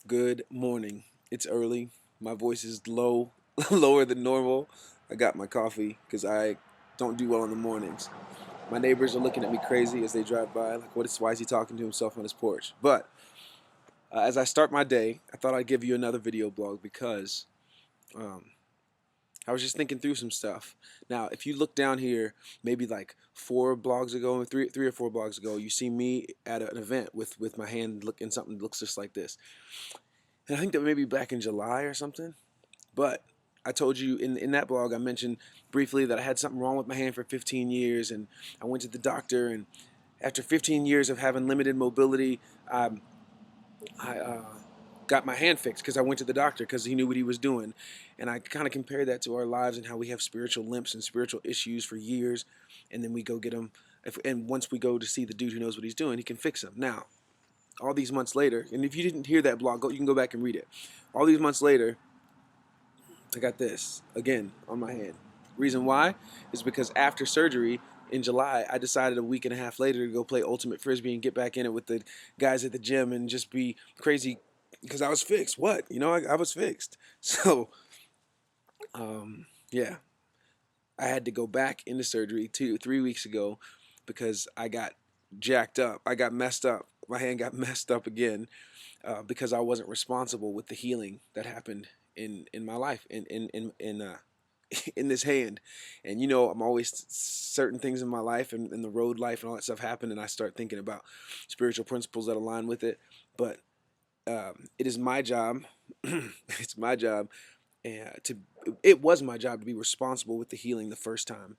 Good morning. It's early. My voice is low, lower than normal. I got my coffee because I don't do well in the mornings. My neighbors are looking at me crazy as they drive by, like, why is he talking to himself on his porch? But as I start my day, I thought I'd give you another video blog because um, I was just thinking through some stuff. Now, if you look down here, maybe like four blogs ago, three or four blogs ago, you see me at an event with my hand looking something that looks just like this. And I think that maybe back in July or something. But I told you in that blog, I mentioned briefly that I had something wrong with my hand for 15 years, and I went to the doctor. And after 15 years of having limited mobility, I got my hand fixed because I went to the doctor because he knew what he was doing. And I kind of compared that to our lives and how we have spiritual limps and spiritual issues for years, and then we go get them. And once we go to see the dude who knows what he's doing, he can fix them. Now, all these months later, and if you didn't hear that blog, you can go back and read it. All these months later, I got this again on my hand. Reason why is because after surgery in July, I decided a week and a half later to go play ultimate frisbee and get back in it with the guys at the gym and just be crazy because I was fixed. What? I was fixed. So, yeah, I had to go back into surgery 3 weeks ago because I got jacked up. I got messed up. My hand got messed up again because I wasn't responsible with the healing that happened in my life in this hand. And I'm always certain things in my life and in the road life and all that stuff happen, and I start thinking about spiritual principles that align with it. But it is my job. It's my job to it was my job to be responsible with the healing the first time,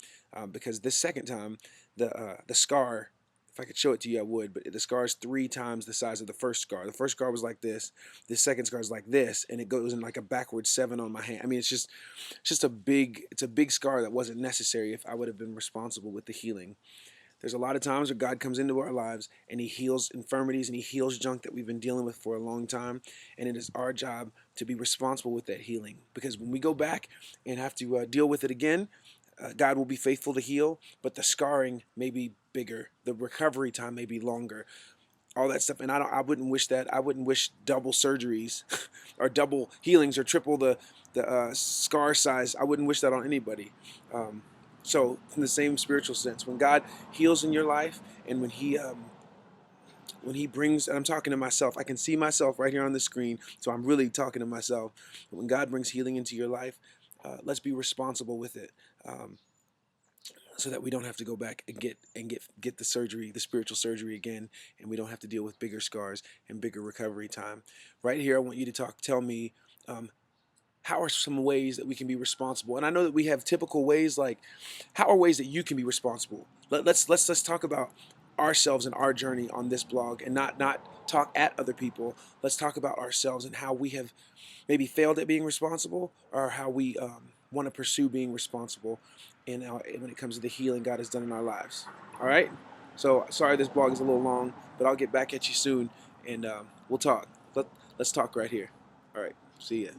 because this second time the scar, if I could show it to you I would, but the scar is 3 times the size of the first scar. The first scar was like this second scar is like this, and it goes in like a backward 7 on my hand. I mean, it's a big scar that wasn't necessary if I would have been responsible with the healing. There's a lot of times where God comes into our lives and he heals infirmities and he heals junk that we've been dealing with for a long time. And it is our job to be responsible with that healing. Because when we go back and have to deal with it again, God will be faithful to heal, but the scarring may be bigger. The recovery time may be longer. All that stuff. And I wouldn't wish that. I wouldn't wish double surgeries or double healings or triple the scar size. I wouldn't wish that on anybody. Um, so, in the same spiritual sense, when God heals in your life, and when He brings, and I'm talking to myself, I can see myself right here on the screen, so I'm really talking to myself. When God brings healing into your life, let's be responsible with it, so that we don't have to go back and get the surgery, the spiritual surgery again, and we don't have to deal with bigger scars and bigger recovery time. Right here, I want you to tell me. How are some ways that we can be responsible? And I know that we have typical ways, like how are ways that you can be responsible? Let's talk about ourselves and our journey on this blog, and not talk at other people. Let's talk about ourselves and how we have maybe failed at being responsible, or how we want to pursue being responsible when it comes to the healing God has done in our lives. All right. So sorry this blog is a little long, but I'll get back at you soon, and we'll talk. Let's talk right here. All right. See ya.